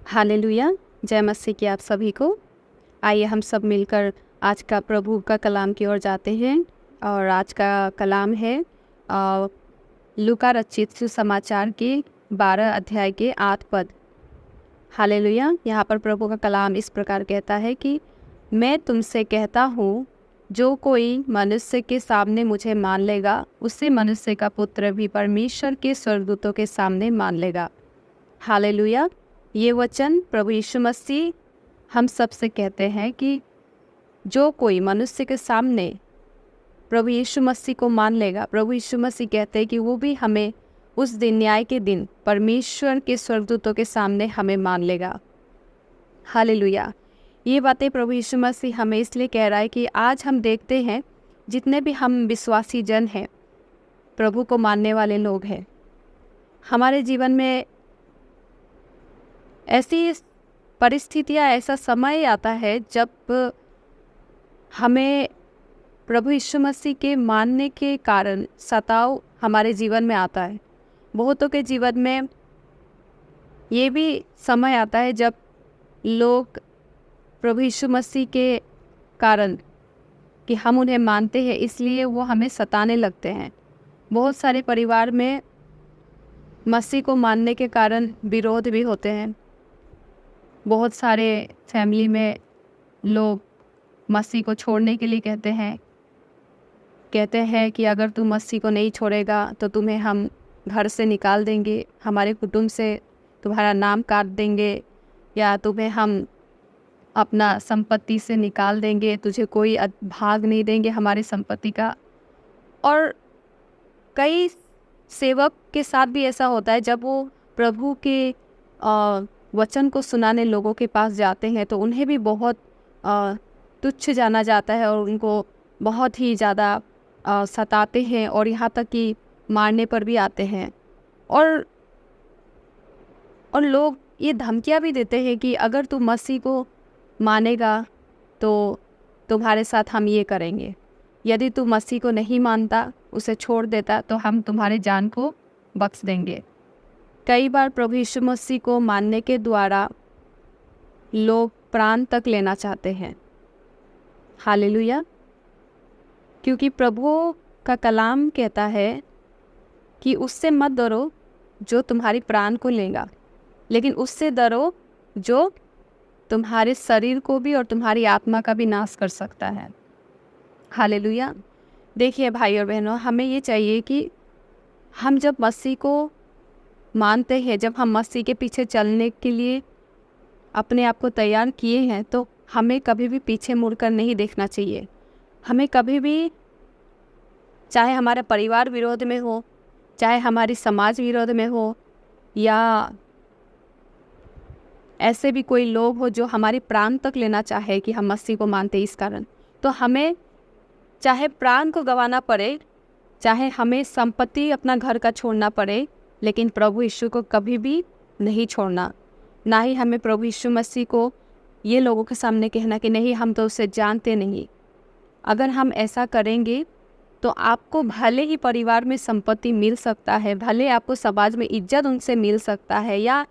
Hallelujah. जय मसीह की आप सभी को। आइए हम सब मिलकर आज का प्रभु का कलाम की ओर जाते हैं। और आज का कलाम है लूका रचित सुसमाचार के 12 अध्याय के 8 पद। हालेलुया। यहाँ पर प्रभु का कलाम इस प्रकार कहता है कि मैं तुमसे कहता हूँ, जो कोई मनुष्य के सामने मुझे मान लेगा, उसे मनुष्य का पुत्र भी परमेश्वर के स्वर्गदूतों के सामने मान लेगा। हालेलुया। ये वचन प्रभु यीशु मसीह हम सब से कहते हैं कि जो कोई मनुष्य के सामने प्रभु यीशु मसीह को मान लेगा, प्रभु यीशु मसीह कहते हैं कि वो भी हमें उस दिन, न्याय के दिन, परमेश्वर के स्वर्गदूतों के सामने हमें मान लेगा। हालेलुया। ये बातें प्रभु यीशु मसीह हमें इसलिए कह रहा है कि आज हम देखते हैं जितने भी हम विश्वासी जन हैं, प्रभु को मानने वाले लोग हैं, हमारे जीवन में ऐसी परिस्थितियाँ, ऐसा समय आता है जब हमें प्रभु यीशु मसीह के मानने के कारण सताव हमारे जीवन में आता है। बहुतों के जीवन में ये भी समय आता है जब लोग प्रभु यीशु मसीह के कारण कि हम उन्हें मानते हैं इसलिए वो हमें सताने लगते हैं। बहुत सारे परिवार में मसीह को मानने के कारण विरोध भी होते हैं। बहुत सारे फैमिली में लोग मसीह को छोड़ने के लिए कहते हैं कि अगर तू मसीह को नहीं छोड़ेगा तो तुम्हें हम घर से निकाल देंगे, हमारे कुटुंब से तुम्हारा नाम काट देंगे, या तुम्हें हम अपना संपत्ति से निकाल देंगे, तुझे कोई भाग नहीं देंगे हमारी संपत्ति का। और कई सेवक के साथ भी ऐसा होता है, जब वो प्रभु के वचन को सुनाने लोगों के पास जाते हैं तो उन्हें भी बहुत तुच्छ जाना जाता है और उनको बहुत ही ज़्यादा सताते हैं और यहाँ तक कि मारने पर भी आते हैं। और लोग ये धमकियाँ भी देते हैं कि अगर तू मसीह को मानेगा तो तुम्हारे साथ हम ये करेंगे, यदि तू मसीह को नहीं मानता, उसे छोड़ देता, तो हम तुम्हारे जान को बख्श देंगे। कई बार प्रभु यीशु मसीह को मानने के द्वारा लोग प्राण तक लेना चाहते हैं। हालेलुया। क्योंकि प्रभु का कलाम कहता है कि उससे मत डरो जो तुम्हारी प्राण को लेगा, लेकिन उससे डरो जो तुम्हारे शरीर को भी और तुम्हारी आत्मा का भी नाश कर सकता है। हालेलुया। देखिए भाई और बहनों, हमें ये चाहिए कि हम जब मसीह को मानते हैं, जब हम मसीह के पीछे चलने के लिए अपने आप को तैयार किए हैं, तो हमें कभी भी पीछे मुड़कर नहीं देखना चाहिए। हमें कभी भी, चाहे हमारा परिवार विरोध में हो, चाहे हमारी समाज विरोध में हो, या ऐसे भी कोई लोग हो जो हमारी प्राण तक लेना चाहे कि हम मसीह को मानते इस कारण, तो हमें चाहे प्राण को गंवाना पड़े, चाहे हमें संपत्ति, अपना घर का छोड़ना पड़े, लेकिन प्रभु यीशु को कभी भी नहीं छोड़ना। ना ही हमें प्रभु यीशु मसीह को ये लोगों के सामने कहना कि नहीं, हम तो उसे जानते नहीं। अगर हम ऐसा करेंगे तो आपको भले ही परिवार में संपत्ति मिल सकता है, भले आपको समाज में इज्जत उनसे मिल सकता है, या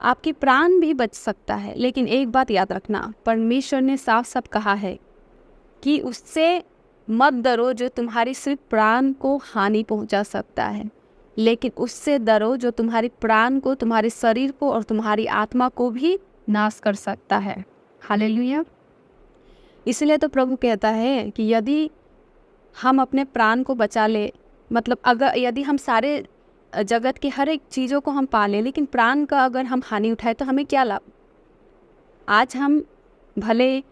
आपकी प्राण भी बच सकता है, लेकिन एक बात याद रखना, परमेश्वर ने साफ साफ कहा है कि उससे मत डरो जो तुम्हारी सिर्फ प्राण को हानि पहुंचा सकता है, लेकिन उससे डरो जो तुम्हारी प्राण को, तुम्हारे शरीर को और तुम्हारी आत्मा को भी नाश कर सकता है। हालेलुया। इसलिए तो प्रभु कहता है कि यदि हम अपने प्राण को बचा ले, मतलब अगर यदि हम सारे जगत की हर एक चीज़ों को हम पा लें, लेकिन प्राण का अगर हम हानि उठाए तो हमें क्या लाभ। आज हम भले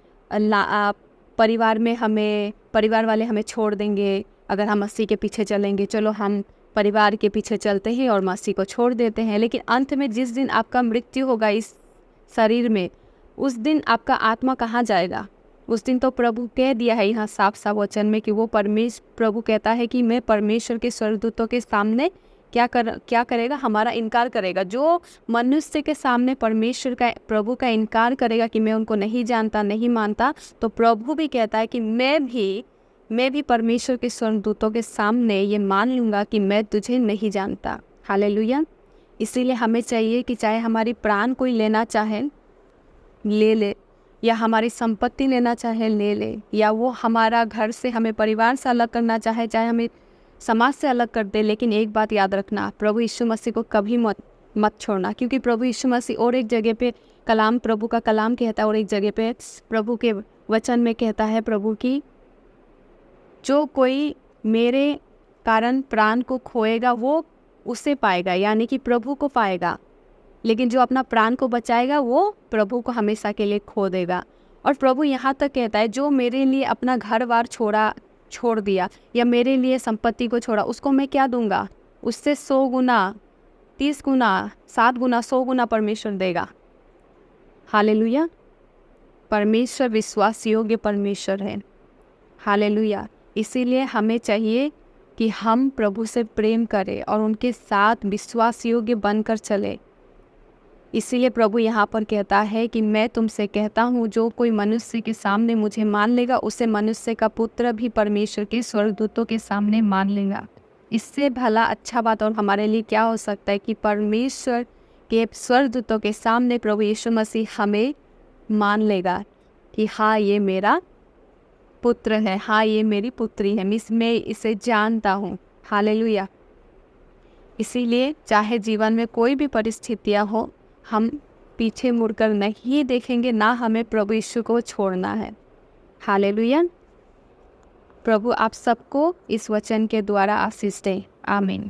परिवार वाले हमें छोड़ देंगे, अगर हम मसीह के पीछे चलेंगे, चलो हम परिवार के पीछे चलते हैं और मसीह को छोड़ देते हैं, लेकिन अंत में जिस दिन आपका मृत्यु होगा इस शरीर में, उस दिन आपका आत्मा कहाँ जाएगा। उस दिन तो प्रभु कह दिया है यहाँ साफ साफ वचन में कि वो प्रभु कहता है कि मैं परमेश्वर के स्वर्गदूतों के सामने क्या करेगा, हमारा इनकार करेगा। जो मनुष्य के सामने परमेश्वर का, प्रभु का इनकार करेगा कि मैं उनको नहीं जानता, नहीं मानता, तो प्रभु भी कहता है कि मैं भी परमेश्वर के स्वर्गदूतों के सामने ये मान लूँगा कि मैं तुझे नहीं जानता। हालेलुया। इसीलिए हमें चाहिए कि चाहे हमारी प्राण कोई लेना चाहे ले ले, या हमारी संपत्ति लेना चाहे ले ले, या वो हमारा घर से हमें परिवार से अलग करना चाहे, चाहे हमें समाज से अलग कर दे, लेकिन एक बात याद रखना, प्रभु यीशु मसीह को कभी मत छोड़ना। क्योंकि प्रभु यीशु मसीह और एक जगह पे प्रभु का कलाम कहता है, और एक जगह पे प्रभु के वचन में कहता है प्रभु की, जो कोई मेरे कारण प्राण को खोएगा वो उसे पाएगा, यानी कि प्रभु को पाएगा, लेकिन जो अपना प्राण को बचाएगा वो प्रभु को हमेशा के लिए खो देगा। और प्रभु यहाँ तक कहता है, जो मेरे लिए अपना घर बार छोड़ दिया, या मेरे लिए संपत्ति को छोड़ा, उसको मैं क्या दूंगा? उससे 100 गुना, 30 गुना, 7 गुना, 100 गुना परमेश्वर देगा। हालेलुया। परमेश्वर विश्वास योग्य परमेश्वर है। हालेलुया। इसीलिए हमें चाहिए कि हम प्रभु से प्रेम करें और उनके साथ विश्वास योग्य बनकर चले। इसीलिए प्रभु यहाँ पर कहता है कि मैं तुमसे कहता हूँ, जो कोई मनुष्य के सामने मुझे मान लेगा, उसे मनुष्य का पुत्र भी परमेश्वर के स्वर्गदूतों के सामने मान लेगा। इससे भला अच्छा बात और हमारे लिए क्या हो सकता है कि परमेश्वर के स्वर्गदूतों के सामने प्रभु यीशु मसीह हमें मान लेगा कि हाँ, ये मेरा पुत्र है, हाँ ये मेरी पुत्री है, मैं इसे जानता हूँ। हालेलुया। इसीलिए चाहे जीवन में कोई भी परिस्थितियाँ हो, हम पीछे मुड़कर नहीं देखेंगे, ना हमें प्रभु यीशु को छोड़ना है। हालेलुया। प्रभु आप सबको इस वचन के द्वारा आशीष दे। आमीन।